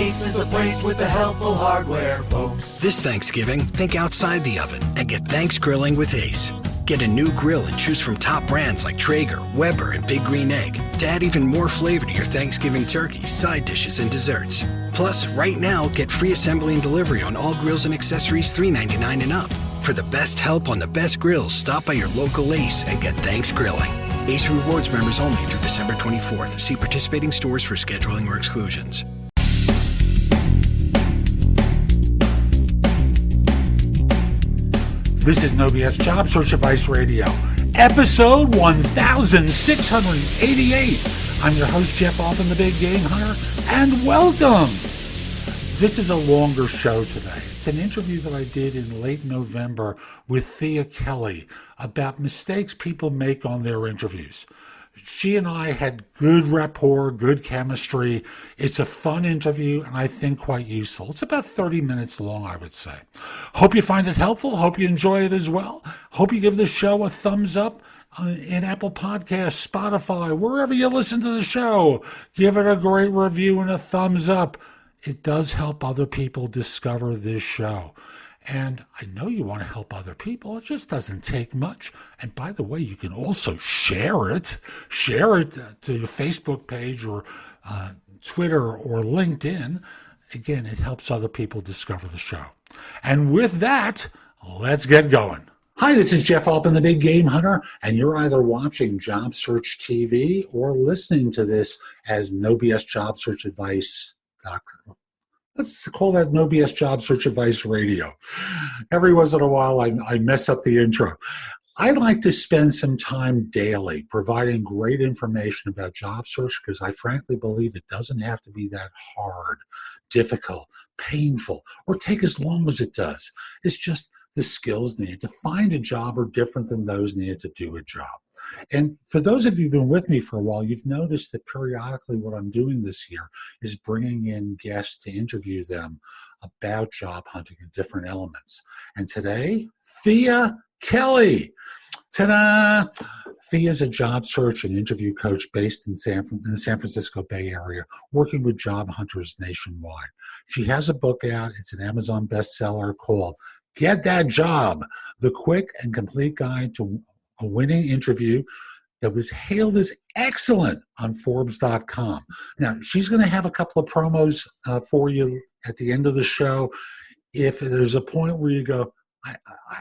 Ace is the place with the helpful hardware, folks. This Thanksgiving, think outside the oven and get Thanks Grilling with Ace. Get a new grill and choose from top brands like Traeger, Weber, and Big Green Egg to add even more flavor to your Thanksgiving turkey, side dishes, and desserts. Plus, right now, get free assembly and delivery on all grills and accessories $3.99 and up. For the best help on the best grills, stop by your local Ace and get Thanks Grilling. Ace Rewards members only through December 24th. See participating stores for scheduling or exclusions. This is No BS Job Search Advice Radio, episode 1688. I'm your host, Jeff Altman, the Big Game Hunter, and welcome. This is a longer show today. It's an interview that I did in late November with Thea Kelley about mistakes people make on their interviews. She and I had good rapport, good chemistry. It's a fun interview and I think quite useful. It's about 30 minutes long, I would say. Hope you find it helpful. Hope you enjoy it as well. Hope you give the show a thumbs up in Apple Podcasts, Spotify, wherever you listen to the show. Give it a great review and a thumbs up. It does help other people discover this show. And I know you want to help other people. It just doesn't take much. And by the way, you can also share it. Share it to your Facebook page or Twitter or LinkedIn. Again, it helps other people discover the show. And with that, let's get going. Hi, this is Jeff Altman, the Big Game Hunter, and you're either watching Job Search TV or listening to this as No BS Job Search Advice. Let's call that No BS Job Search Advice Radio. Every once in a while, I mess up the intro. I like to spend some time daily providing great information about job search because I frankly believe it doesn't have to be that hard, difficult, painful, or take as long as it does. It's just the skills needed to find a job are different than those needed to do a job. And for those of you who've been with me for a while, you've noticed that periodically what I'm doing this year is bringing in guests to interview them about job hunting and different elements. And today, Thea Kelley. Ta-da! Thea's a job search and interview coach based in the San Francisco Bay Area, working with job hunters nationwide. She has a book out. It's an Amazon bestseller called Get That Job, the quick and complete guide to a winning interview that was hailed as excellent on Forbes.com. Now, she's going to have a couple of promos for you at the end of the show. If there's a point where you go,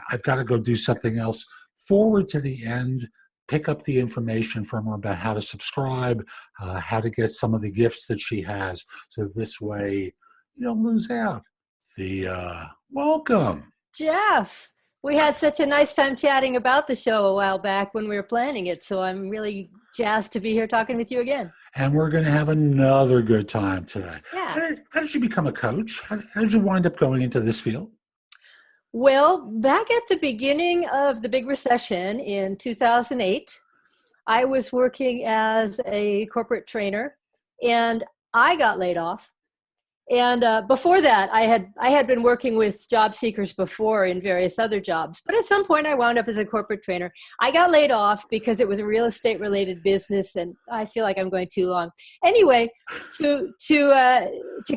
I've got to go do something else, forward to the end, pick up the information from her about how to subscribe, how to get some of the gifts that she has. So this way, you don't lose out. Welcome. Jeff. We had such a nice time chatting about the show a while back when we were planning it, so I'm really jazzed to be here talking with you again. And we're going to have another good time today. Yeah. How did you become a coach? How did you wind up going into this field? Well, back at the beginning of the big recession in 2008, I was working as a corporate trainer, and I got laid off. And before that, I had been working with job seekers before in various other jobs. But at some point, I wound up as a corporate trainer. I got laid off because it was a real estate related business, and I feel like I'm going too long. Anyway, to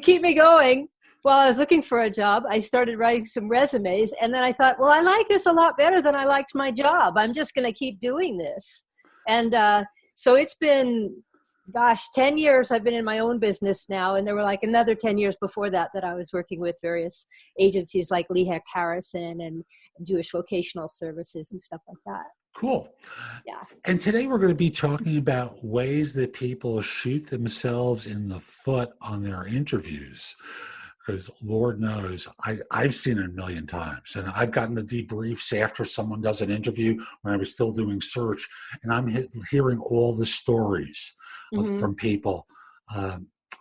keep me going while I was looking for a job, I started writing some resumes, and then I thought, well, I like this a lot better than I liked my job. I'm just going to keep doing this, and so it's been. 10 years I've been in my own business now, and there were like another 10 years before that I was working with various agencies like Lee Heck Harrison and Jewish Vocational Services and stuff like that. Cool. Yeah. And today we're going to be talking about ways that people shoot themselves in the foot on their interviews. Because Lord knows, I've seen it a million times. And I've gotten the debriefs after someone does an interview when I was still doing search. And I'm hearing all the stories from people,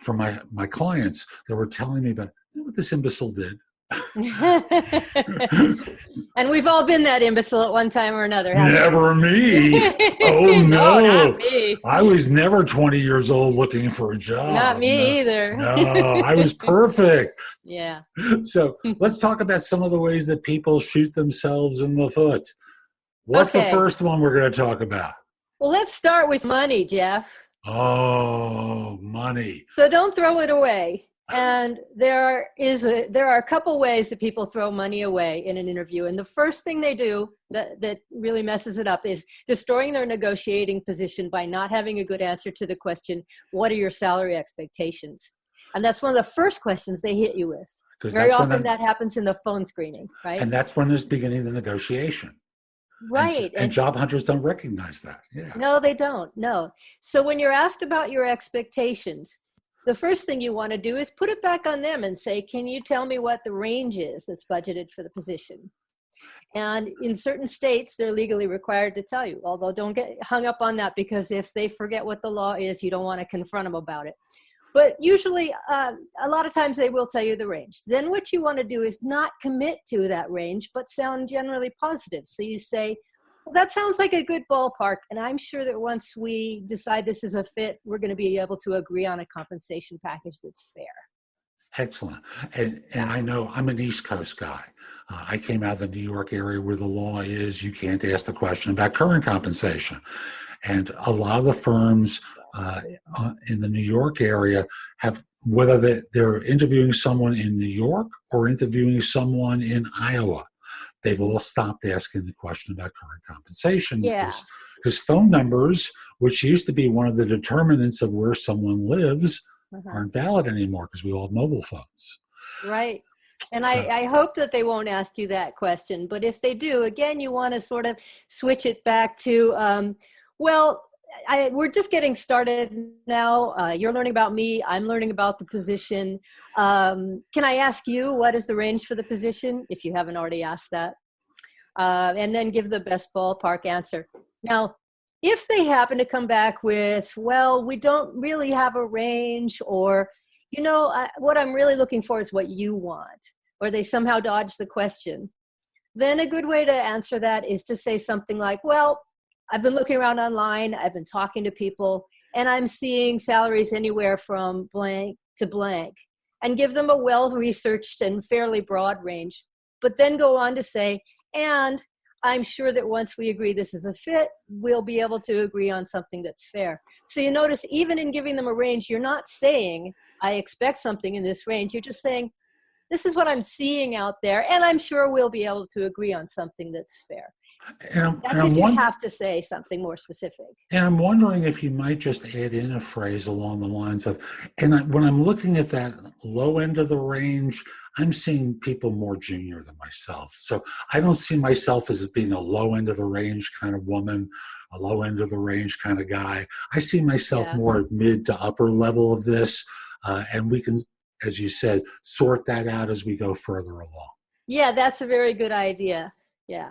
from my clients that were telling me about, you know what this imbecile did? And we've all been that imbecile at one time or another. Never me. Oh, no. Not me. I was never 20 years old looking for a job. Not me either. No, I was perfect. Yeah. So let's talk about some of the ways that people shoot themselves in the foot. What's the first one we're going to talk about? Well, let's start with money, Jeff. Oh, money. So don't throw it away. And there are a couple ways that people throw money away in an interview. And the first thing they do that really messes it up is destroying their negotiating position by not having a good answer to the question, what are your salary expectations? And that's one of the first questions they hit you with. Very often that happens in the phone screening, right? And that's when there's beginning the negotiation. Right. And job hunters don't recognize that. Yeah. No, they don't. No. So when you're asked about your expectations, the first thing you want to do is put it back on them and say, can you tell me what the range is that's budgeted for the position? And in certain states, they're legally required to tell you, although don't get hung up on that, because if they forget what the law is, you don't want to confront them about it. But usually, a lot of times they will tell you the range. Then what you want to do is not commit to that range, but sound generally positive. So you say, well, that sounds like a good ballpark. And I'm sure that once we decide this is a fit, we're going to be able to agree on a compensation package that's fair. Excellent. And I know I'm an East Coast guy. I came out of the New York area where the law is you can't ask the question about current compensation. And a lot of the firms in the New York area have, whether they're interviewing someone in New York or interviewing someone in Iowa, they've all stopped asking the question about current compensation. Yeah. Because phone numbers, which used to be one of the determinants of where someone lives, aren't valid anymore because we all have mobile phones. Right. And I hope that they won't ask you that question. But if they do, again, you want to sort of switch it back to, we're just getting started now. You're learning about me. I'm learning about the position. Can I ask you, what is the range for the position, if you haven't already asked that? And then give the best ballpark answer. Now, if they happen to come back with, well, we don't really have a range, or, what I'm really looking for is what you want, or they somehow dodge the question, then a good way to answer that is to say something like, well, I've been looking around online, I've been talking to people, and I'm seeing salaries anywhere from blank to blank, and give them a well-researched and fairly broad range, but then go on to say, and I'm sure that once we agree this is a fit, we'll be able to agree on something that's fair. So you notice, even in giving them a range, you're not saying, I expect something in this range. You're just saying, this is what I'm seeing out there, and I'm sure we'll be able to agree on something that's fair. That's if you have to say something more specific. And I'm wondering if you might just add in a phrase along the lines of, when I'm looking at that low end of the range, I'm seeing people more junior than myself. So I don't see myself as being a low end of the range kind of woman, a low end of the range kind of guy. I see myself more mid to upper level of this. And we can, as you said, sort that out as we go further along. Yeah, that's a very good idea. Yeah.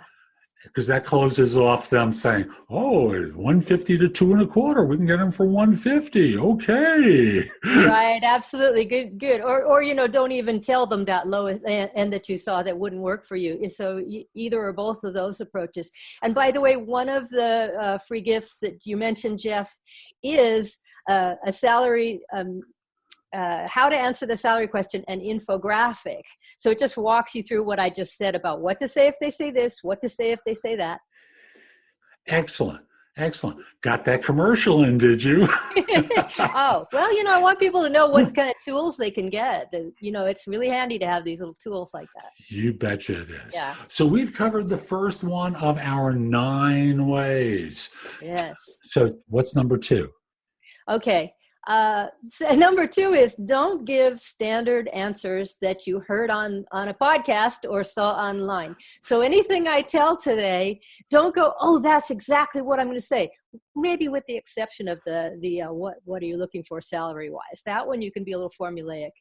Because that closes off them saying, oh, 150 to 2.25, we can get them for 150. Okay. Right. Absolutely. Good. Or, don't even tell them that low end that you saw that wouldn't work for you. So either or both of those approaches. And by the way, one of the free gifts that you mentioned, Jeff, is a salary, how to answer the salary question, an infographic. So it just walks you through what I just said about what to say if they say this, what to say if they say that. Excellent. Got that commercial in, did you? Oh, well, I want people to know what kind of tools they can get. It's really handy to have these little tools like that. You betcha it is. Yeah. So we've covered the first one of our 9 ways. Yes. So what's number 2? Okay. So number 2 is, don't give standard answers that you heard on a podcast or saw online. So anything I tell today, don't go, oh, that's exactly what I'm going to say. Maybe with the exception of the what are you looking for salary wise? That one you can be a little formulaic.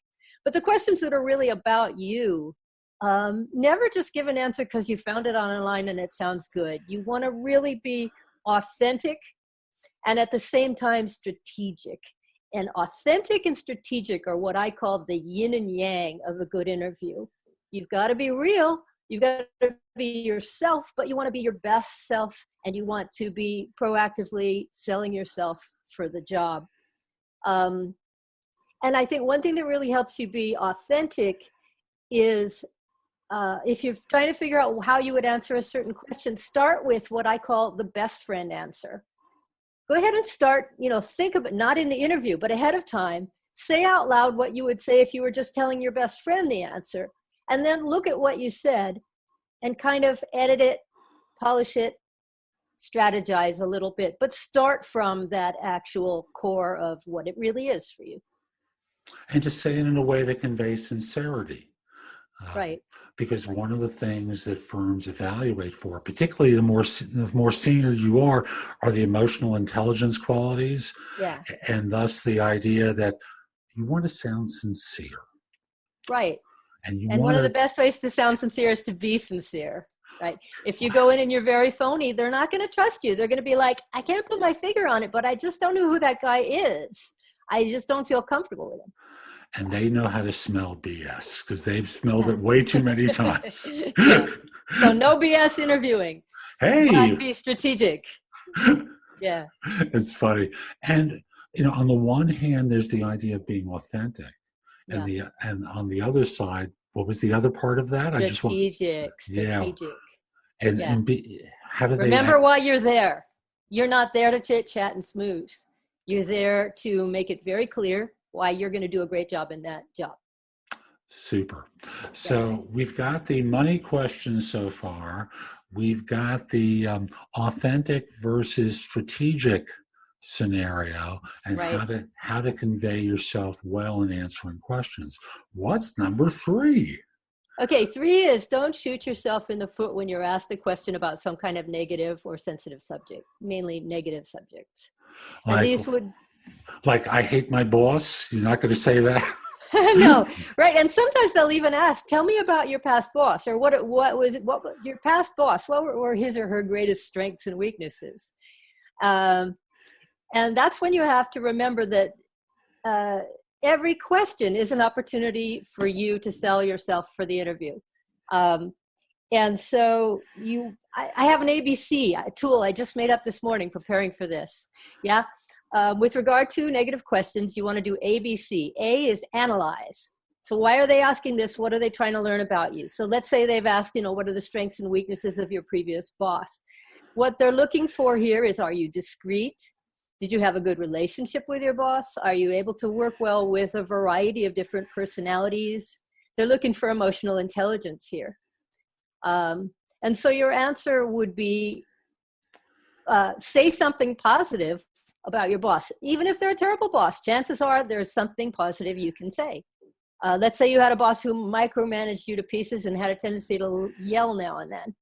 But the questions that are really about you, never just give an answer because you found it online and it sounds good. You want to really be authentic and at the same time strategic. And authentic and strategic are what I call the yin and yang of a good interview. You've got to be real. You've got to be yourself, but you want to be your best self, and you want to be proactively selling yourself for the job. And I think one thing that really helps you be authentic is if you're trying to figure out how you would answer a certain question, start with what I call the best friend answer. Go ahead and start, think of it, not in the interview, but ahead of time. say out loud what you would say if you were just telling your best friend the answer. And then look at what you said and kind of edit it, polish it, strategize a little bit, but start from that actual core of what it really is for you. And to say it in a way that conveys sincerity. Right. Because one of the things that firms evaluate for, particularly the more senior you are the emotional intelligence qualities. Yeah. And thus the idea that you want to sound sincere. Right. And one of the best ways to sound sincere is to be sincere. Right. If you go in and you're very phony, they're not going to trust you. They're going to be like, I can't put my finger on it, but I just don't know who that guy is. I just don't feel comfortable with him. And they know how to smell BS because they've smelled it way too many times. Yeah. So no BS interviewing. Hey, but be strategic. Yeah. It's funny. And, on the one hand, there's the idea of being authentic. And on the other side, what was the other part of that? Strategic. Yeah. And how do they remember why you're there? You're not there to chit chat and smooze. You're there to make it very clear why you're going to do a great job in that job. Super. So we've got the money question so far. We've got the authentic versus strategic scenario, and how to convey yourself well in answering questions. What's number 3? Okay, 3 is don't shoot yourself in the foot when you're asked a question about some kind of negative or sensitive subject, mainly negative subjects. And these would... Like, I hate my boss? You're not going to say that? No, right. And sometimes they'll even ask, tell me about your past boss, or what was your past boss? What were his or her greatest strengths and weaknesses? And that's when you have to remember that every question is an opportunity for you to sell yourself for the interview. And so I have an ABC tool I just made up this morning preparing for this. Yeah. With regard to negative questions, you want to do ABC. A is analyze. So why are they asking this? What are they trying to learn about you? So let's say they've asked, what are the strengths and weaknesses of your previous boss? What they're looking for here is, are you discreet? Did you have a good relationship with your boss? Are you able to work well with a variety of different personalities? They're looking for emotional intelligence here. And so your answer would be, say something positive about your boss. Even if they're a terrible boss, chances are there's something positive you can say. Let's say you had a boss who micromanaged you to pieces and had a tendency to yell now and then.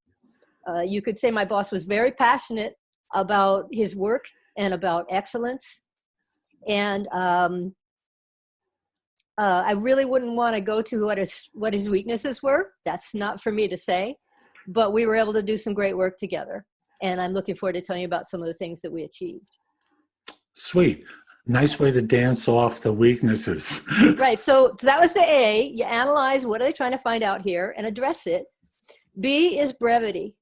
You could say, my boss was very passionate about his work and about excellence. And I really wouldn't want to go to what his weaknesses were. That's not for me to say. But we were able to do some great work together. And I'm looking forward to telling you about some of the things that we achieved. Sweet. Nice way to dance off the weaknesses. Right. So that was the A. You analyze what are they trying to find out here and address it. B is brevity.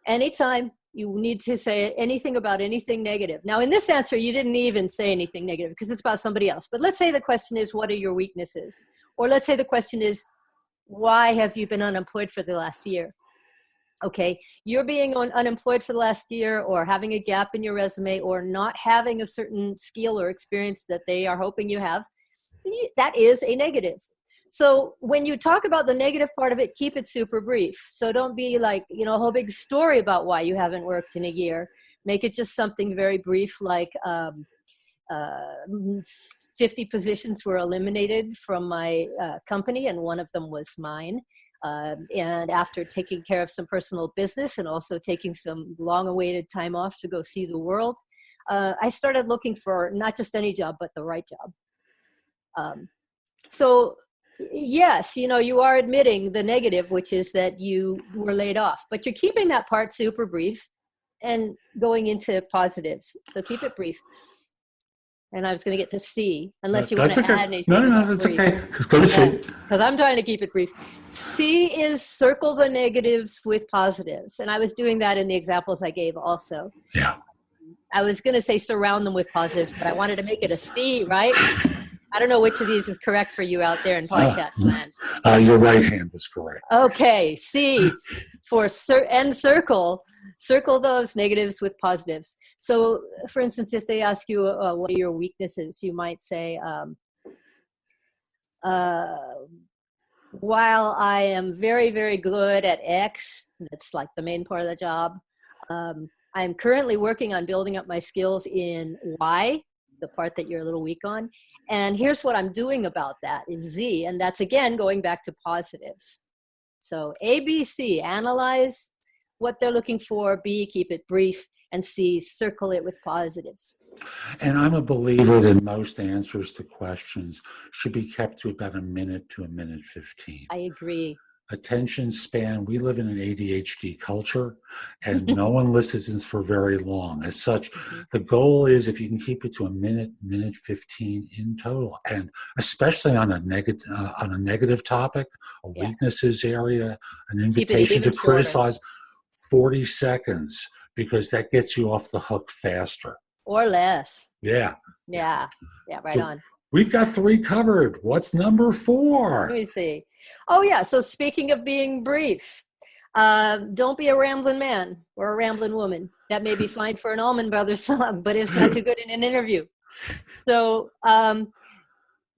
Anytime you need to say anything about anything negative. Now, in this answer, you didn't even say anything negative because it's about somebody else. But let's say the question is, what are your weaknesses? Or let's say the question is, why have you been unemployed for the last year? Okay, you're being unemployed for the last year, or having a gap in your resume, or not having a certain skill or experience that they are hoping you have. That is a negative. So when you talk about the negative part of it, keep it super brief. So don't be like, a whole big story about why you haven't worked in a year. Make it just something very brief, like 50 positions were eliminated from my company, and one of them was mine. And after taking care of some personal business and also taking some long-awaited time off to go see the world, I started looking for not just any job, but the right job. So yes, you are admitting the negative, which is that you were laid off, but you're keeping that part super brief and going into positives. So keep it brief. And I was going to get to C, unless you want to add anything. No, that's okay. Go to C. Because I'm trying to keep it brief. C is circle the negatives with positives. And I was doing that in the examples I gave also. Yeah. I was going to say surround them with positives, but I wanted to make it a C, right? I don't know which of these is correct for you out there in podcast land. Your right hand was correct. Okay, C for circle those negatives with positives. So, for instance, if they ask you what are your weaknesses, you might say, While I am very, very good at X, that's like the main part of the job, I'm currently working on building up my skills in Y, the part that you're a little weak on. And here's what I'm doing about that is Z. And that's, again, going back to positives. So A, B, C, analyze what they're looking for. B, keep it brief. And C, circle it with positives. And I'm a believer that most answers to questions should be kept to about a minute to a minute 15. I agree. Attention span, we live in an ADHD culture, and no one listens for very long. As such, the goal is if you can keep it to a minute, minute 15 in total, and especially on a negative topic, a weaknesses area, an invitation to criticize, 40 seconds, because that gets you off the hook faster. Or less. Yeah, right on. We've got 3 covered. What's number 4? Let me see. Oh, yeah. So speaking of being brief, don't be a rambling man or a rambling woman. That may be fine for an Allman Brothers song, but it's not too good in an interview. So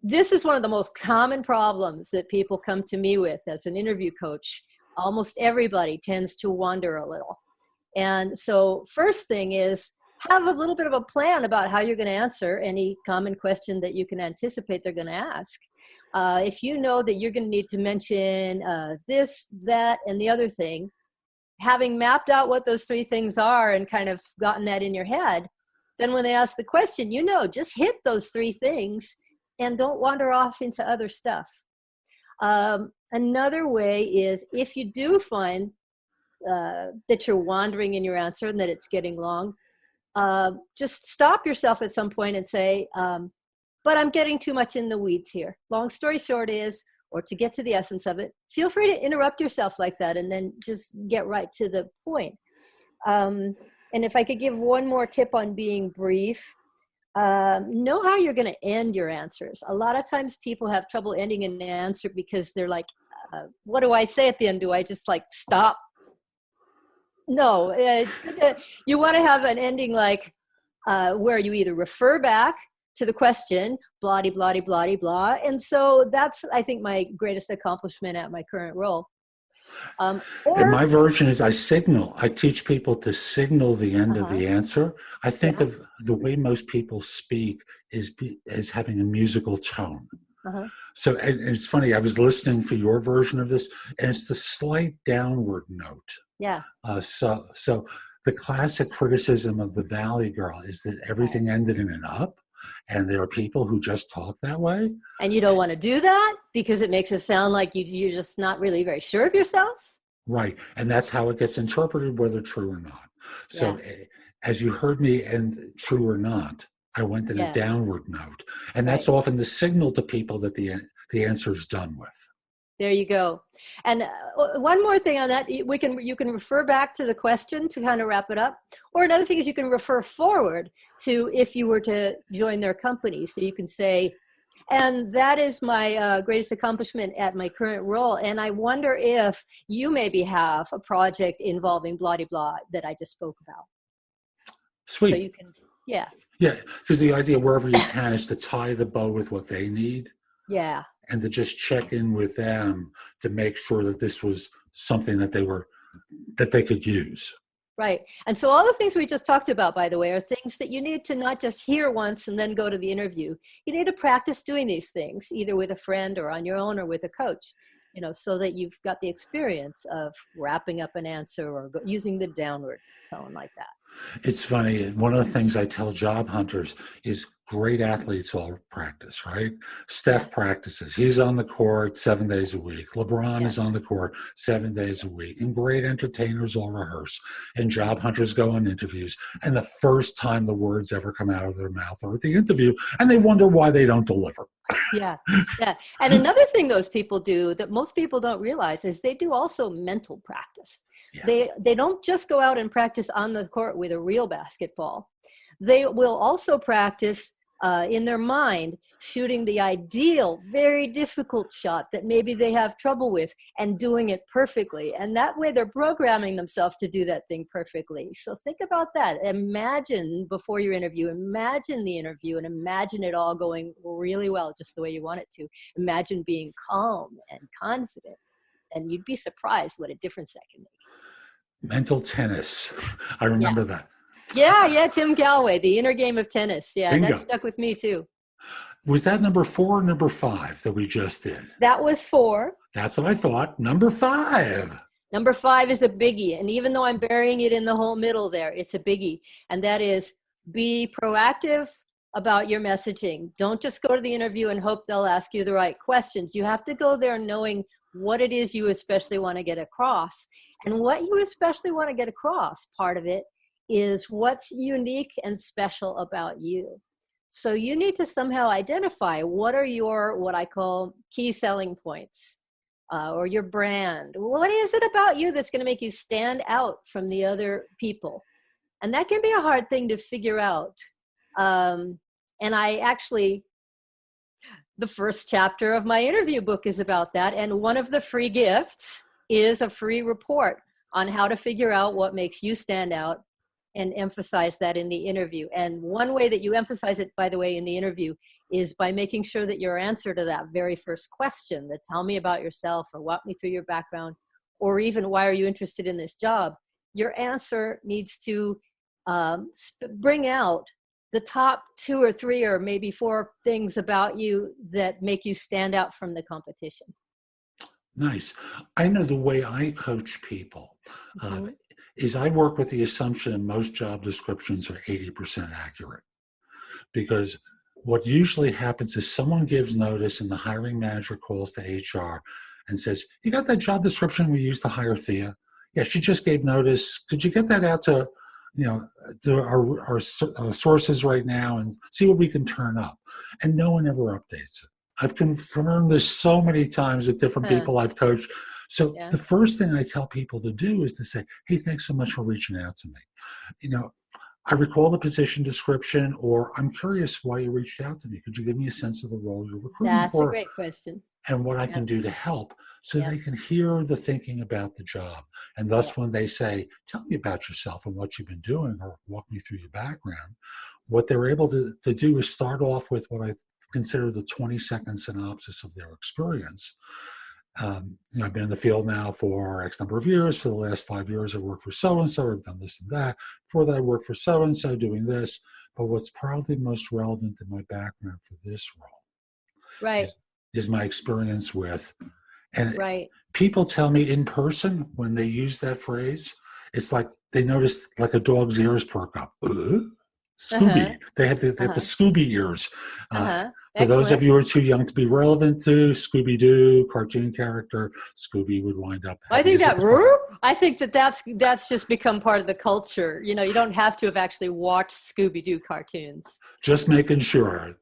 this is one of the most common problems that people come to me with as an interview coach. Almost everybody tends to wander a little. And so first thing is, have a little bit of a plan about how you're going to answer any common question that you can anticipate they're going to ask. If you know that you're going to need to mention this, that, and the other thing, having mapped out what those 3 things are and kind of gotten that in your head, then when they ask the question, just hit those 3 things and don't wander off into other stuff. Another way is if you do find that you're wandering in your answer and that it's getting long, just stop yourself at some point and say, but I'm getting too much in the weeds here. Long story short is, or to get to the essence of it, feel free to interrupt yourself like that and then just get right to the point. And if I could give one more tip on being brief, know how you're going to end your answers. A lot of times people have trouble ending an answer because they're like, what do I say at the end? Do I just stop? No, it's good you want to have an ending where you either refer back to the question, blah, blah, blah, blah, blah. And so that's, I think, my greatest accomplishment at my current role. And my version is I teach people to signal the end of the answer. I think of the way most people speak is having a musical tone. So and it's funny, I was listening for your version of this, and it's the slight downward note. Yeah. So the classic criticism of the Valley Girl is that everything ended in an up, and there are people who just talk that way. And you don't want to do that because it makes it sound like you're just not really very sure of yourself. Right. And that's how it gets interpreted, whether true or not. So as you heard me end true or not, I went in a downward note. And that's often the signal to people that the answer is done with. There you go. And one more thing on that, you can refer back to the question to kind of wrap it up. Or another thing is you can refer forward to if you were to join their company. So you can say, and that is my greatest accomplishment at my current role. And I wonder if you maybe have a project involving blah, blah, blah that I just spoke about. Sweet. So you can, Yeah, because the idea wherever you can is to tie the bow with what they need. Yeah. And to just check in with them to make sure that this was something that they could use. Right. And so all the things we just talked about, by the way, are things that you need to not just hear once and then go to the interview. You need to practice doing these things, either with a friend or on your own or with a coach, so that you've got the experience of wrapping up an answer or using the downward tone like that. It's funny. One of the things I tell job hunters is great athletes all practice, right? Steph practices. He's on the court 7 days a week. LeBron is on the court 7 days a week. And great entertainers all rehearse. And job hunters go on interviews. And the first time the words ever come out of their mouth are at the interview. And they wonder why they don't deliver. Yeah. And another thing those people do that most people don't realize is they do also mental practice. Yeah. They don't just go out and practice on the court with a real basketball. They will also practice in their mind, shooting the ideal, very difficult shot that maybe they have trouble with and doing it perfectly. And that way they're programming themselves to do that thing perfectly. So think about that. Imagine before your interview, imagine the interview and imagine it all going really well, just the way you want it to. Imagine being calm and confident, and you'd be surprised what a difference that can make. Mental tennis. I remember that. Yeah, Tim Galloway, The Inner Game of Tennis. Yeah, Bingo. that stuck with me too. Was that number 4 or number 5 that we just did? That was 4. That's what I thought. Number 5. Number 5 is a biggie. And even though I'm burying it in the whole middle there, it's a biggie. And that is, be proactive about your messaging. Don't just go to the interview and hope they'll ask you the right questions. You have to go there knowing what it is you especially want to get across. And what you especially want to get across, part of it, is what's unique and special about you. So you need to somehow identify what are your, what I call key selling points, or your brand. What is it about you that's going to make you stand out from the other people? And that can be a hard thing to figure out. And I actually, the first chapter of my interview book is about that. And one of the free gifts is a free report on how to figure out what makes you stand out and emphasize that in the interview. And one way that you emphasize it, by the way, in the interview is by making sure that your answer to that very first question, that tell me about yourself or walk me through your background, or even why are you interested in this job, your answer needs to bring out the top 2 or 3 or maybe 4 things about you that make you stand out from the competition. Nice. I know the way I coach people is I work with the assumption that most job descriptions are 80% accurate. Because what usually happens is someone gives notice and the hiring manager calls to HR and says, you got that job description we used to hire Thea? Yeah, she just gave notice. Could you get that out to, to our sources right now and see what we can turn up? And no one ever updates it. I've confirmed this so many times with different people I've coached. So the first thing I tell people to do is to say, hey, thanks so much for reaching out to me. I recall the position description, or I'm curious why you reached out to me. Could you give me a sense of the role you're recruiting for? That's a great question. And what I can do to help, so they can hear the thinking about the job. And thus when they say, tell me about yourself and what you've been doing, or walk me through your background, what they're able to do is start off with what I consider the 20-second synopsis of their experience. I've been in the field now for X number of years. For the last 5 years, I worked for so-and-so. I've done this and that. Before that, I worked for so-and-so doing this. But what's probably most relevant to my background for this role is my experience with. And people tell me in person when they use that phrase, it's like they notice like a dog's ears perk up. Scooby. They have the Scooby ears. For those of you who are too young to be relevant to Scooby-Doo, cartoon character, Scooby would wind up. I think that's just become part of the culture. You don't have to have actually watched Scooby-Doo cartoons. Just making sure.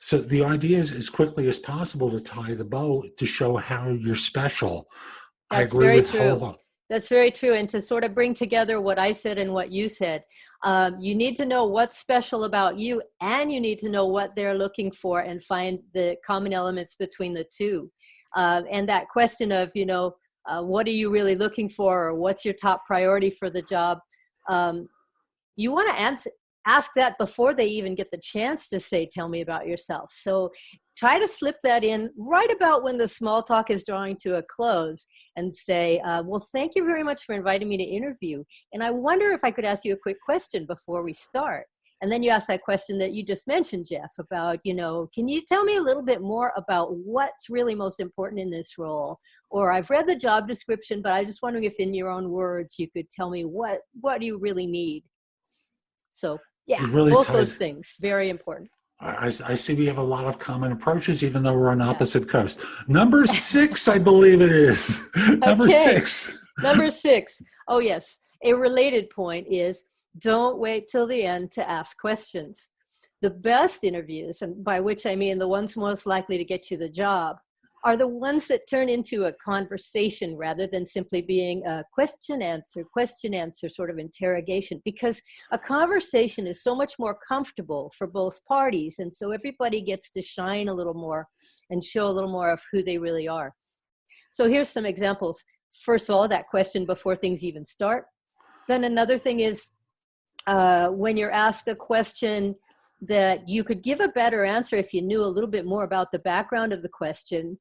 So the idea is as quickly as possible to tie the bow to show how you're special. That's I agree very with true. That's very true. And to sort of bring together what I said and what you said, you need to know what's special about you, and you need to know what they're looking for and find the common elements between the two. And that question of, what are you really looking for, or what's your top priority for the job? You want to ask that before they even get the chance to say, tell me about yourself. So try to slip that in right about when the small talk is drawing to a close and say, well, thank you very much for inviting me to interview. And I wonder if I could ask you a quick question before we start. And then you ask that question that you just mentioned, Jeff, about, can you tell me a little bit more about what's really most important in this role? Or I've read the job description, but I'm just wondering if in your own words, you could tell me what do you really need? So both those things, very important. I see we have a lot of common approaches, even though we're on opposite coasts. Number 6, I believe it is. Number 6. Number 6. Oh, yes. A related point is don't wait till the end to ask questions. The best interviews, and by which I mean the ones most likely to get you the job, are the ones that turn into a conversation rather than simply being a question answer sort of interrogation, because a conversation is so much more comfortable for both parties. And so everybody gets to shine a little more and show a little more of who they really are. So here's some examples. First of all, that question before things even start. Then another thing is when you're asked a question that you could give a better answer if you knew a little bit more about the background of the question.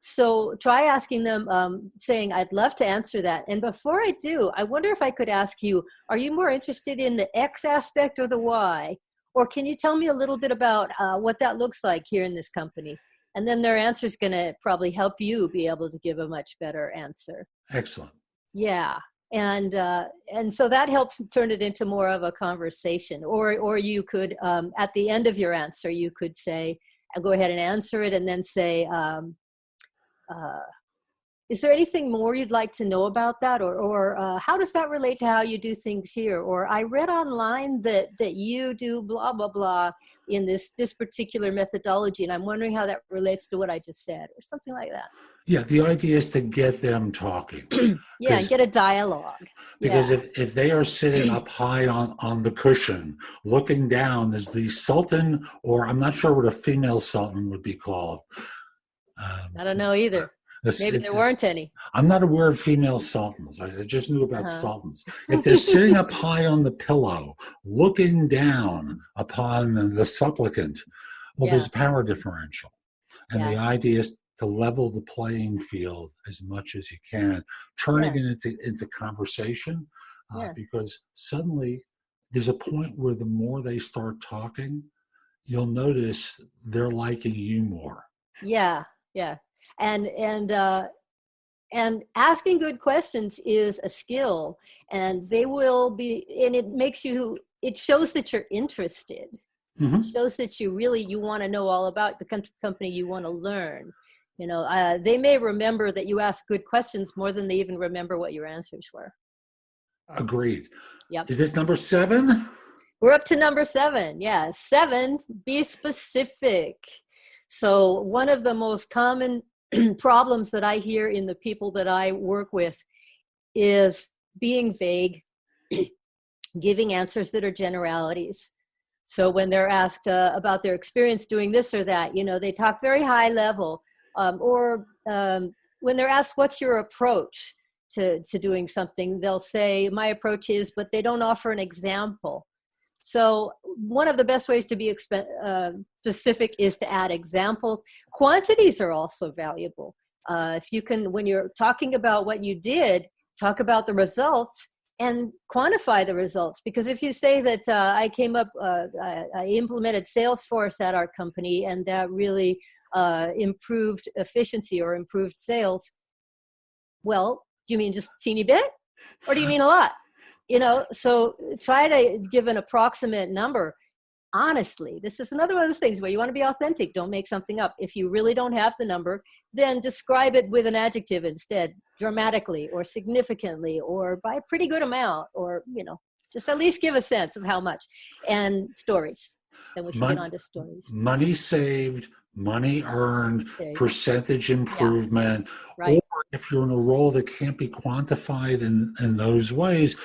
So try asking them, saying, I'd love to answer that. And before I do, I wonder if I could ask you, are you more interested in the X aspect or the Y? Or can you tell me a little bit about what that looks like here in this company? And then their answer is going to probably help you be able to give a much better answer. Excellent. Yeah. And so that helps turn it into more of a conversation. Or you could, at the end of your answer, you could say, I'll go ahead and answer it and then say, is there anything more you'd like to know about that? Or how does that relate to how you do things here? Or I read online that you do blah, blah, blah in this particular methodology, and I'm wondering how that relates to what I just said, or something like that. Yeah, the idea is to get them talking. Yeah, and get a dialogue. Because if they are sitting up high on the cushion, looking down as the sultan, or I'm not sure what a female sultan would be called. I don't know either. Maybe there weren't any. I'm not aware of female sultans. I just knew about sultans. If they're sitting up high on the pillow, looking down upon the supplicant, well, there's a power differential. And the idea is to level the playing field as much as you can, turning it into conversation, because suddenly there's a point where the more they start talking, you'll notice they're liking you more. Yeah. And asking good questions is a skill, and they will be, and it shows that you're interested. Mm-hmm. It shows that you want to know all about the company you want to learn. You know, they may remember that you asked good questions more than they even remember what your answers were. Agreed. Yep. Is this number 7? We're up to number 7. Yeah. 7, be specific. So one of the most common problems that I hear in the people that I work with is being vague, giving answers that are generalities. So when they're asked about their experience doing this or that, you know, they talk very high level. Or when they're asked, what's your approach to doing something, they'll say, my approach is, but they don't offer an example. So one of the best ways to be specific is to add examples. Quantities are also valuable. If you can, when you're talking about what you did, talk about the results and quantify the results. Because if you say that I implemented Salesforce at our company and that really improved efficiency or improved sales, well, do you mean just a teeny bit? Or do you mean a lot? You know, so try to give an approximate number. Honestly, this is another one of those things where you want to be authentic. Don't make something up. If you really don't have the number, then describe it with an adjective instead, dramatically or significantly or by a pretty good amount, or, you know, just at least give a sense of how much. And stories. Then we should get on to stories. Money saved, money earned, percentage improvement. Yeah. Right. Or if you're in a role that can't be quantified in those ways,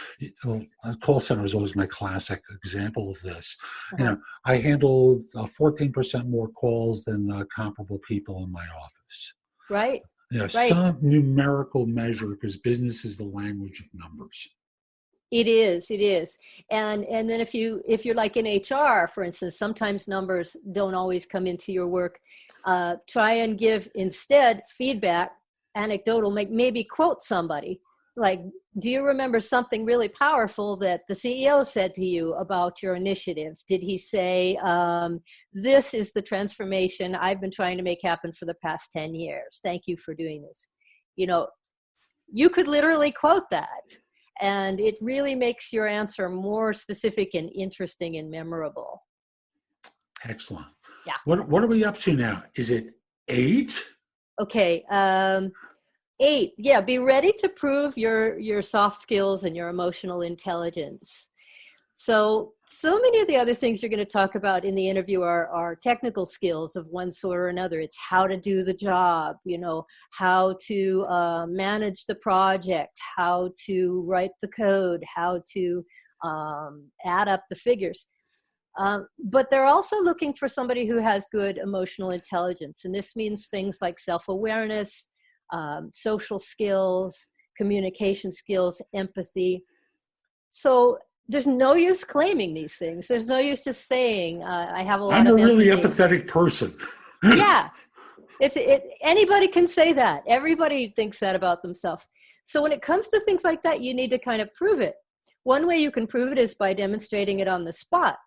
a call center is always my classic example of this. You know, I handled 14% more calls than comparable people in my office. Right. You know, some numerical measure, because business is the language of numbers. It is. And then if you're like in HR, for instance, sometimes numbers don't always come into your work. Try and give instead feedback, anecdotal, maybe quote somebody. Like, do you remember something really powerful that the CEO said to you about your initiative? Did he say, this is the transformation I've been trying to make happen for the past 10 years. Thank you for doing this. You know, you could literally quote that. And it really makes your answer more specific and interesting and memorable. Excellent. Yeah. What are we up to now? Is it 8? Okay. 8. Yeah. Be ready to prove your soft skills and your emotional intelligence. So many of the other things you're going to talk about in the interview are technical skills of one sort or another. It's how to do the job, how to manage the project, how to write the code, how to add up the figures. But they're also looking for somebody who has good emotional intelligence. And this means things like self-awareness, social skills, communication skills, empathy. So there's no use claiming these things. There's no use just saying, I have a lot of empathy. I'm a really empathetic person. Yeah. Anybody can say that. Everybody thinks that about themselves. So when it comes to things like that, you need to kind of prove it. One way you can prove it is by demonstrating it on the spot,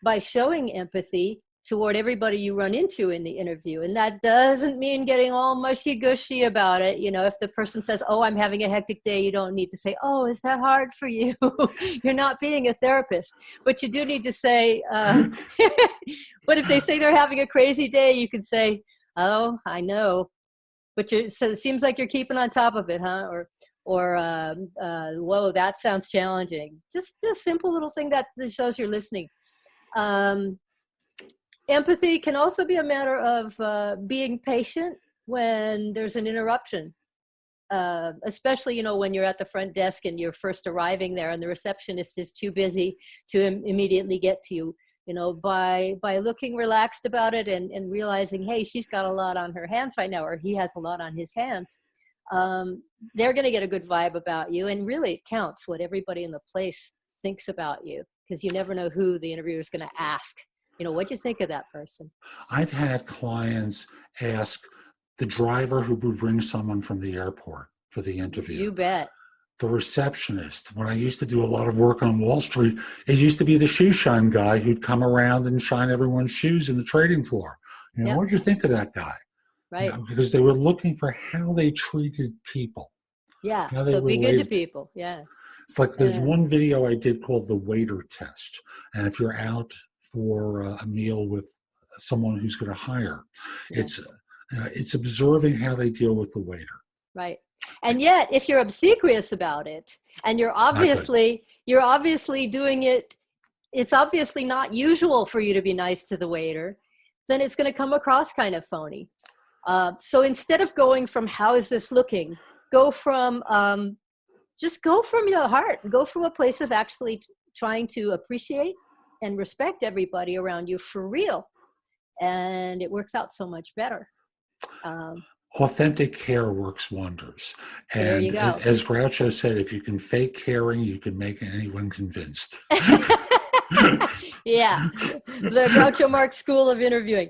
by showing empathy toward everybody you run into in the interview. And that doesn't mean getting all mushy-gushy about it. If the person says, oh, I'm having a hectic day, you don't need to say, oh, is that hard for you? You're not being a therapist. But you do need to say, but if they say they're having a crazy day, you can say, oh, I know. But so it seems like you're keeping on top of it, huh? Or whoa, that sounds challenging. Just a simple little thing that shows you're listening. Empathy can also be a matter of being patient when there's an interruption, especially, when you're at the front desk and you're first arriving there and the receptionist is too busy to immediately get to you. By looking relaxed about it and realizing, hey, she's got a lot on her hands right now, or he has a lot on his hands, they're going to get a good vibe about you. And really, it counts what everybody in the place thinks about you, because you never know who the interviewer is going to ask. What'd you think of that person? I've had clients ask the driver who would bring someone from the airport for the interview. You bet. The receptionist. When I used to do a lot of work on Wall Street, it used to be the shoe shine guy who'd come around and shine everyone's shoes in the trading floor. Yep. What'd you think of that guy? Right. Because they were looking for how they treated people. Yeah. So be good to people. Yeah. It's like there's one video I did called the waiter test. And if you're out for a meal with someone who's going to hire, it's observing how they deal with the waiter. Right. And yet, if you're obsequious about it, and you're obviously doing it, it's obviously not usual for you to be nice to the waiter, then it's going to come across kind of phony. So instead of going from how is this looking, go from just go from your heart, go from a place of actually trying to appreciate and respect everybody around you for real. And it works out so much better. Authentic care works wonders. And there you go. As Groucho said, if you can fake caring, you can make anyone convinced. Yeah, the Groucho Marx school of interviewing.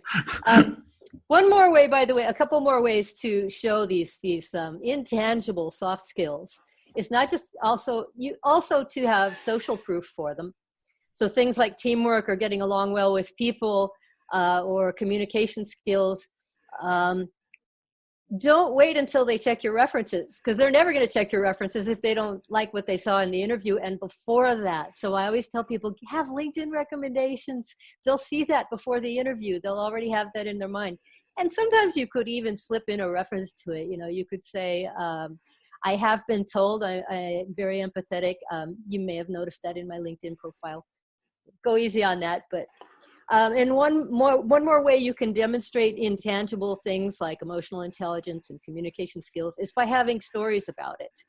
One more way, by the way, a couple more ways to show these intangible soft skills is not just also to have social proof for them. So things like teamwork or getting along well with people or communication skills. Don't wait until they check your references, because they're never going to check your references if they don't like what they saw in the interview and before that. So I always tell people, have LinkedIn recommendations. They'll see that before the interview. They'll already have that in their mind. And sometimes you could even slip in a reference to it. You could say, I have been told I'm very empathetic. You may have noticed that in my LinkedIn profile. Go easy on that, but and one more way you can demonstrate intangible things like emotional intelligence and communication skills is by having stories about it.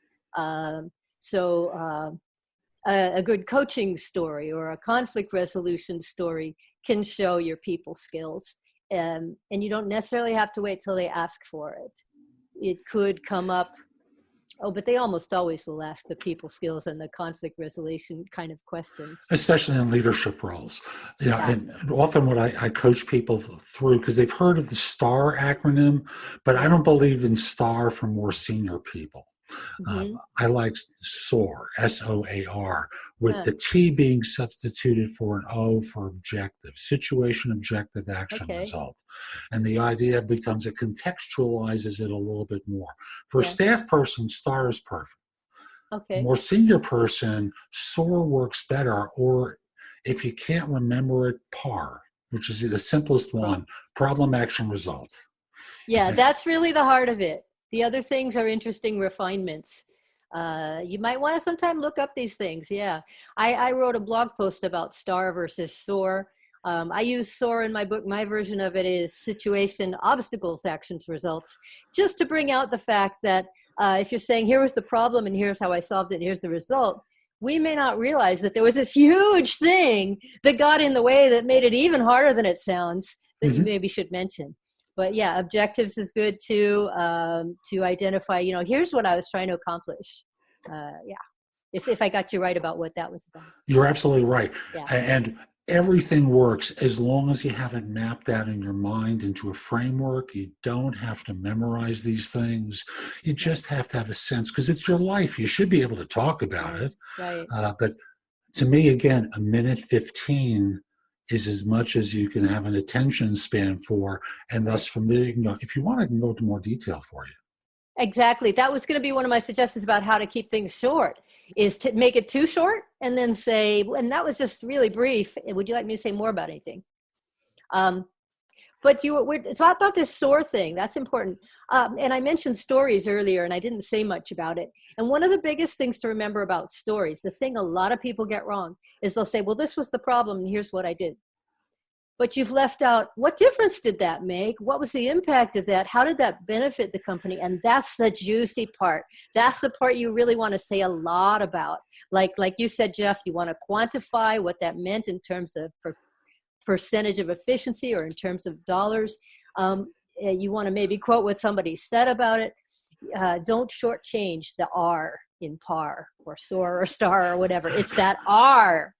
A good coaching story or a conflict resolution story can show your people skills, and you don't necessarily have to wait till they ask for it. It could come up. Oh, but they almost always will ask the people skills and the conflict resolution kind of questions. Especially in leadership roles. And often what I coach people through, because they've heard of the STAR acronym, but I don't believe in STAR for more senior people. Mm-hmm. I like SOAR, SOAR, with the T being substituted for an O for objective, situation, objective, action, result. And the idea becomes it contextualizes it a little bit more. For a staff person, STAR is perfect. Okay. More senior person, SOAR works better, or if you can't remember it, PAR, which is the simplest one, problem, action, result. Yeah, that's really the heart of it. The other things are interesting refinements. You might want to sometime look up these things. Yeah. I wrote a blog post about STAR versus SOAR. I use SOAR in my book. My version of it is situation, obstacles, actions, results, just to bring out the fact that if you're saying, here was the problem and here's how I solved it, and here's the result, we may not realize that there was this huge thing that got in the way that made it even harder than it sounds that you maybe should mention. But yeah, objectives is good too, to identify, here's what I was trying to accomplish. If I got you right about what that was about. You're absolutely right. Yeah. And everything works as long as you have it mapped out in your mind into a framework. You don't have to memorize these things. You just have to have a sense, because it's your life. You should be able to talk about it. Right. But to me, again, a minute 15 is as much as you can have an attention span for. And thus from there, if you want, I can go into more detail for you. Exactly. That was going to be one of my suggestions about how to keep things short, is to make it too short and then say, and that was just really brief. Would you like me to say more about anything? But it's about this SOAR thing. That's important. And I mentioned stories earlier, and I didn't say much about it. And one of the biggest things to remember about stories, the thing a lot of people get wrong, is they'll say, well, this was the problem, and here's what I did. But you've left out, what difference did that make? What was the impact of that? How did that benefit the company? And that's the juicy part. That's the part you really want to say a lot about. Like you said, Jeff, you want to quantify what that meant in terms of percentage of efficiency or in terms of dollars. You want to maybe quote what somebody said about it. Don't shortchange the R in PAR or SOAR or STAR or whatever. It's that R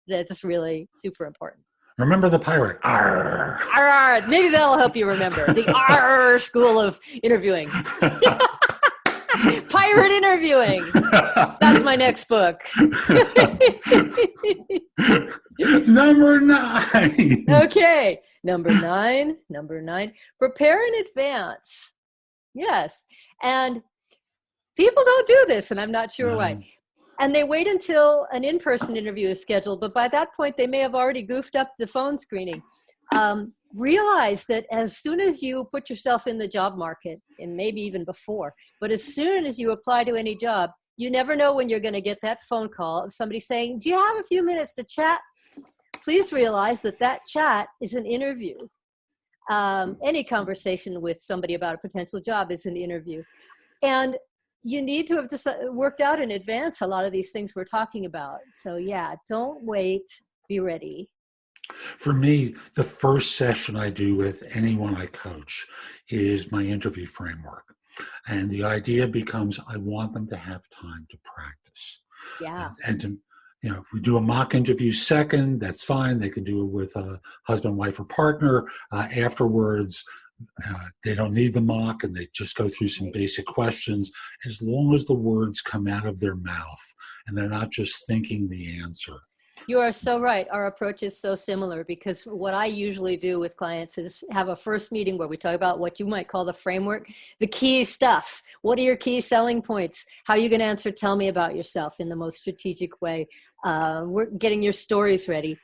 that's really super important. Remember the pirate. Arr. Arr, arr. Maybe that'll help you remember. The Arr school of interviewing. Pirate interviewing. That's my next book. Number 9. Okay. Number nine. Prepare in advance. Yes. And people don't do this, and I'm not sure why. And they wait until an in-person interview is scheduled, but by that point, they may have already goofed up the phone screening. Realize that as soon as you put yourself in the job market, and maybe even before, but as soon as you apply to any job, you never know when you're going to get that phone call of somebody saying, do you have a few minutes to chat? Please realize that chat is an interview. Any conversation with somebody about a potential job is an interview. And you need to have worked out in advance a lot of these things we're talking about. So yeah, don't wait, be ready. For me, the first session I do with anyone I coach is my interview framework. And the idea becomes, I want them to have time to practice. Yeah. And to, we do a mock interview second, that's fine. They can do it with a husband, wife, or partner. Afterwards, they don't need the mock, and they just go through some basic questions, as long as the words come out of their mouth and they're not just thinking the answer. You are so right. Our approach is so similar, because what I usually do with clients is have a first meeting where we talk about what you might call the framework, the key stuff. What are your key selling points? How are you going to answer? Tell me about yourself in the most strategic way. We're getting your stories ready.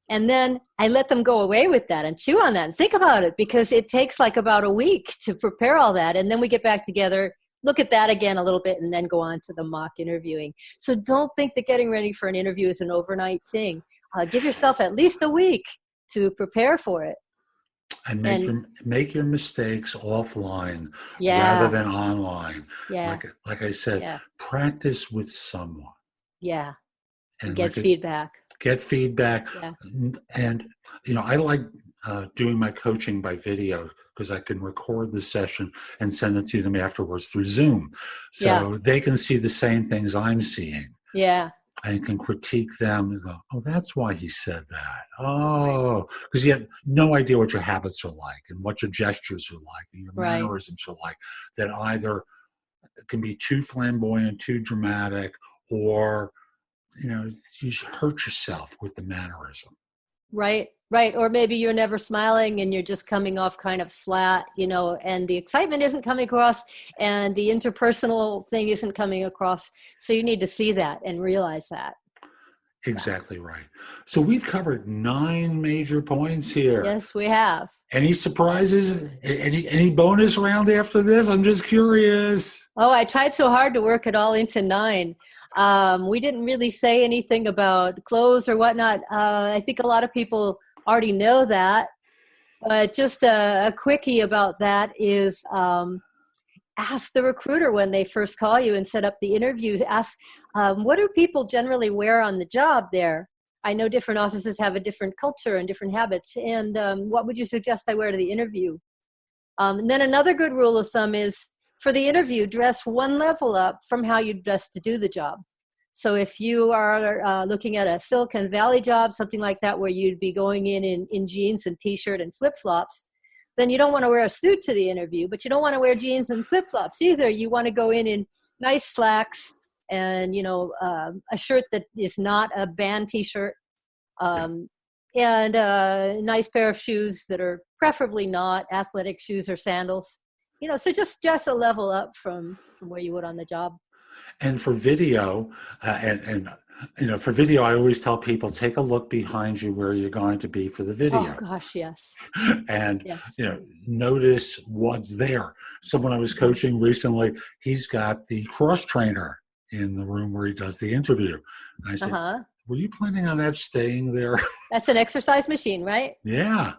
And then I let them go away with that and chew on that and think about it, because it takes like about a week to prepare all that. And then we get back together, look at that again a little bit, and then go on to the mock interviewing. So don't think that getting ready for an interview is an overnight thing. Give yourself at least a week to prepare for it. And make your mistakes offline rather than online. Yeah. Like I said, practice with someone. Yeah. And get feedback. Get feedback. Yeah. And, I like doing my coaching by video, because I can record the session and send it to them afterwards through Zoom. So they can see the same things I'm seeing. Yeah. I can critique them and go, oh, that's why he said that. Oh, because you have no idea what your habits are like and what your gestures are like and your mannerisms are like, that either can be too flamboyant, too dramatic, or, you hurt yourself with the mannerism. Right. Or maybe you're never smiling and you're just coming off kind of flat, and the excitement isn't coming across and the interpersonal thing isn't coming across. So you need to see that and realize that. Exactly right. So we've covered 9 major points here. Yes, we have. Any surprises? Any bonus round after this? I'm just curious. Oh, I tried so hard to work it all into 9. We didn't really say anything about clothes or whatnot. I think a lot of people already know that. But just a quickie about that is ask the recruiter when they first call you and set up the interview. Ask, what do people generally wear on the job there? I know different offices have a different culture and different habits. And what would you suggest I wear to the interview? And then another good rule of thumb is for the interview, dress one level up from how you dress to do the job. So if you are looking at a Silicon Valley job, something like that, where you'd be going in jeans and T-shirt and flip-flops, then you don't want to wear a suit to the interview, but you don't want to wear jeans and flip-flops either. You want to go in nice slacks and, a shirt that is not a band T-shirt, and a nice pair of shoes that are preferably not athletic shoes or sandals. So just dress a level up from where you would on the job. And for video, for video, I always tell people, take a look behind you where you're going to be for the video. Oh, gosh, yes. And, yes. Notice what's there. Someone I was coaching recently, he's got the cross trainer in the room where he does the interview. And I said, were you planning on that staying there? That's an exercise machine, right? Yeah.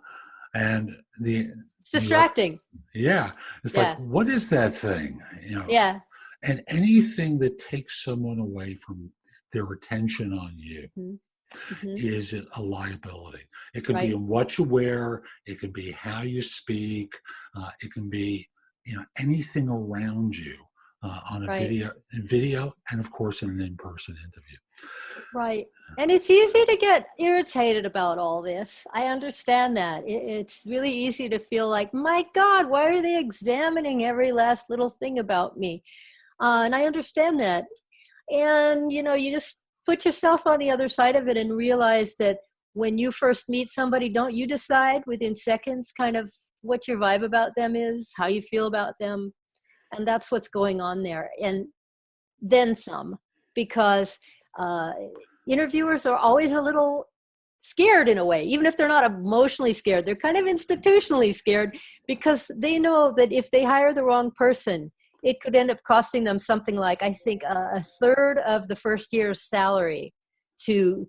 And it's distracting. Yeah. It's like, what is that thing? Yeah. And anything that takes someone away from their attention on you is a liability. It could be in what you wear. It could be how you speak. It can be, anything around you on a video, and of course in an in-person interview. Right. And it's easy to get irritated about all this. I understand that. It's really easy to feel like, my God, why are they examining every last little thing about me? And I understand that. And, you just put yourself on the other side of it and realize that when you first meet somebody, don't you decide within seconds kind of what your vibe about them is, how you feel about them. And that's what's going on there. And then some, because interviewers are always a little scared in a way, even if they're not emotionally scared. They're kind of institutionally scared because they know that if they hire the wrong person, it could end up costing them something like, I think, a third of the first year's salary to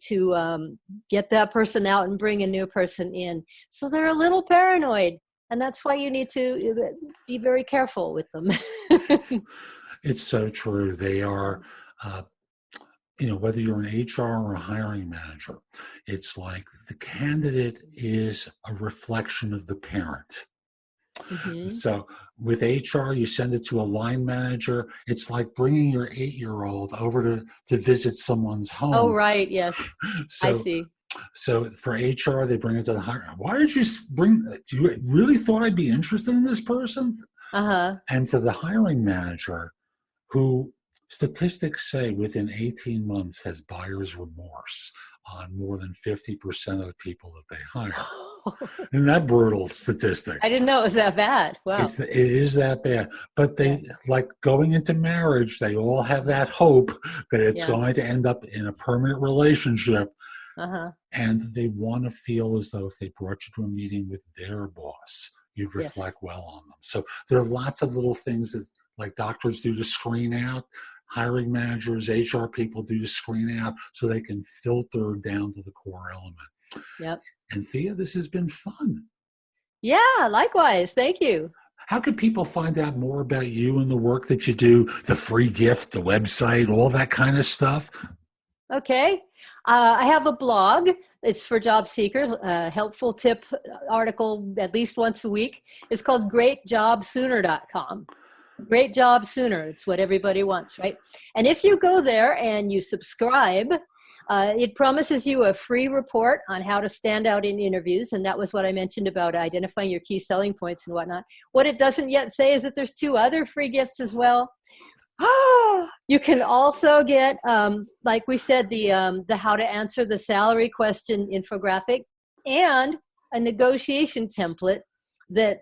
get that person out and bring a new person in. So they're a little paranoid, and that's why you need to be very careful with them. It's so true. They are, whether you're an HR or a hiring manager, it's like the candidate is a reflection of the parent. So with HR, you send it to a line manager. It's like bringing your 8-year-old over to visit someone's home. Oh, right. Yes. I see. So for HR, they bring it to the hiring. Why did you do you really thought I'd be interested in this person? And for the hiring manager, who statistics say within 18 months has buyer's remorse on more than 50% of the people that they hire. Isn't that brutal statistic? I didn't know it was that bad. Wow. It is that bad. But they, like going into marriage, they all have that hope that it's going to end up in a permanent relationship. And they want to feel as though if they brought you to a meeting with their boss, you'd reflect well on them. So there are lots of little things that like doctors do to screen out, hiring managers, HR people do to screen out so they can filter down to the core element. Yep. And Thea, this has been fun. Yeah, likewise. Thank you. How can people find out more about you and the work that you do, the free gift, the website, all that kind of stuff? Okay. I have a blog. It's for job seekers, a helpful tip article at least once a week. It's called greatjobsooner.com. Great job sooner. It's what everybody wants, right? And if you go there and you subscribe, it promises you a free report on how to stand out in interviews. And that was what I mentioned about identifying your key selling points and whatnot. What it doesn't yet say is that there's 2 other free gifts as well. You can also get, like we said, the how to answer the salary question infographic and a negotiation template that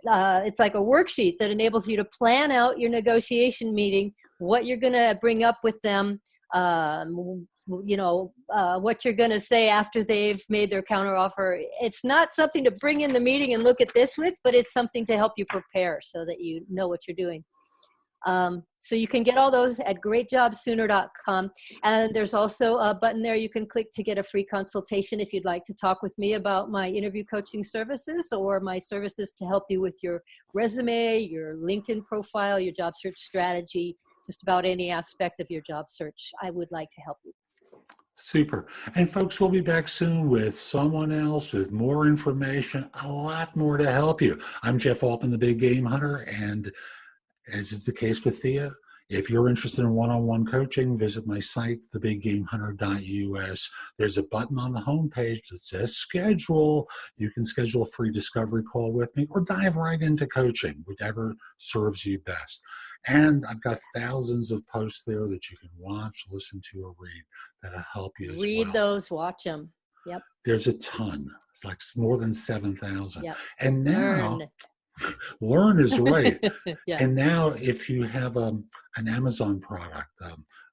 it's like a worksheet that enables you to plan out your negotiation meeting, what you're going to bring up with them, what you're going to say after they've made their counteroffer. It's not something to bring in the meeting and look at this with, but it's something to help you prepare so that you know what you're doing. So you can get all those at greatjobsooner.com. And there's also a button there you can click to get a free consultation if you'd like to talk with me about my interview coaching services or my services to help you with your resume, your LinkedIn profile, your job search strategy, just about any aspect of your job search. I would like to help you. Super. And folks, we'll be back soon with someone else with more information, a lot more to help you. I'm Jeff Altman, the Big Game Hunter, and as is the case with Thea, if you're interested in one-on-one coaching, visit my site, thebiggamehunter.us. There's a button on the homepage that says schedule. You can schedule a free discovery call with me or dive right into coaching, whichever serves you best. And I've got thousands of posts there that you can watch, listen to, or read that'll help you as well. Read those, watch them. Yep. There's a ton. It's like more than 7,000. Yep. And now... Learn is right. Yeah. And now if you have an Amazon product,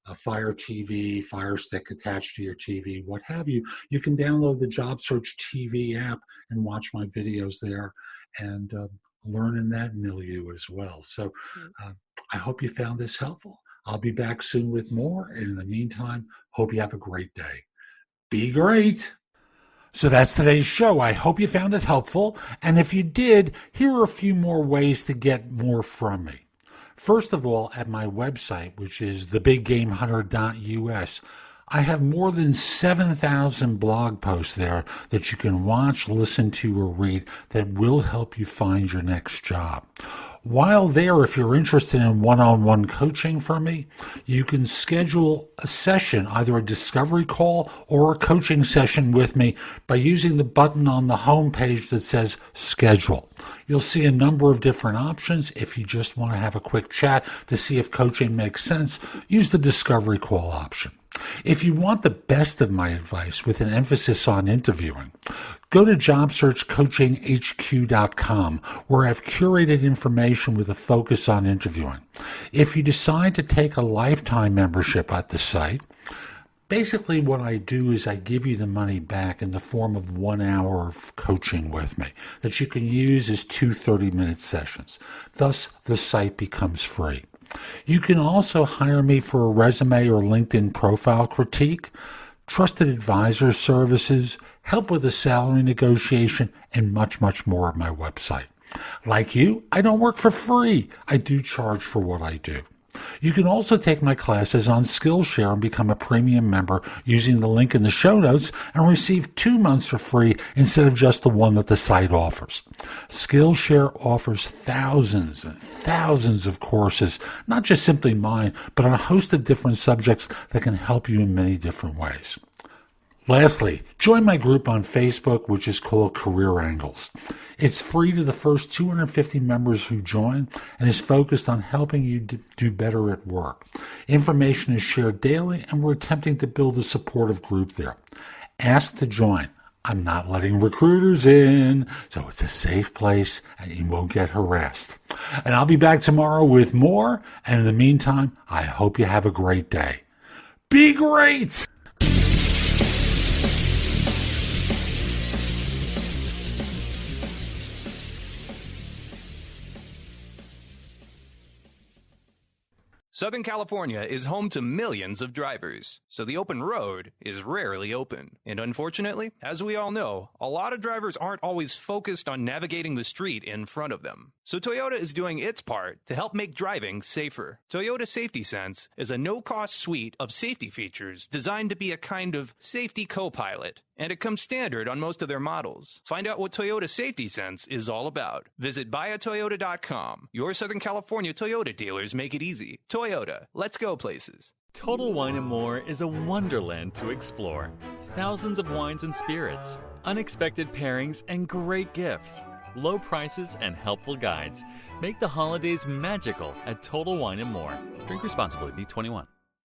a Fire TV, Fire Stick attached to your TV, what have you, you can download the JobSearch TV app and watch my videos there and learn in that milieu as well. So I hope you found this helpful. I'll be back soon with more. And in the meantime, hope you have a great day. Be great. So that's today's show. I hope you found it helpful. And if you did, here are a few more ways to get more from me. First of all, at my website, which is thebiggamehunter.us, I have more than 7,000 blog posts there that you can watch, listen to, or read that will help you find your next job. While there, if you're interested in one-on-one coaching from me, you can schedule a session, either a discovery call or a coaching session with me by using the button on the home page that says schedule. You'll see a number of different options. If you just want to have a quick chat to see if coaching makes sense, use the discovery call option. If you want the best of my advice with an emphasis on interviewing, go to JobSearch.Coaching.HQ.com, where I've curated information with a focus on interviewing. If you decide to take a lifetime membership at the site, basically what I do is I give you the money back in the form of 1 hour of coaching with me that you can use as 2 30-minute sessions. Thus, the site becomes free. You can also hire me for a resume or LinkedIn profile critique, trusted advisor services, help with a salary negotiation, and much, much more at my website. Like you, I don't work for free. I do charge for what I do. You can also take my classes on Skillshare and become a premium member using the link in the show notes and receive 2 months for free instead of just the one that the site offers. Skillshare offers thousands and thousands of courses, not just simply mine, but on a host of different subjects that can help you in many different ways. Lastly, join my group on Facebook, which is called Career Angles. It's free to the first 250 members who join and is focused on helping you do better at work. Information is shared daily, and we're attempting to build a supportive group there. Ask to join. I'm not letting recruiters in, so it's a safe place and you won't get harassed. And I'll be back tomorrow with more, and in the meantime, I hope you have a great day. Be great! Southern California is home to millions of drivers, so the open road is rarely open. And unfortunately, as we all know, a lot of drivers aren't always focused on navigating the street in front of them. So Toyota is doing its part to help make driving safer. Toyota Safety Sense is a no-cost suite of safety features designed to be a kind of safety co-pilot, and it comes standard on most of their models. Find out what Toyota Safety Sense is all about. Visit buyatoyota.com. Your Southern California Toyota dealers make it easy. Toyota, let's go places. Total Wine & More is a wonderland to explore. Thousands of wines and spirits, unexpected pairings, and great gifts. Low prices and helpful guides make the holidays magical at Total Wine & More. Drink responsibly. Be 21.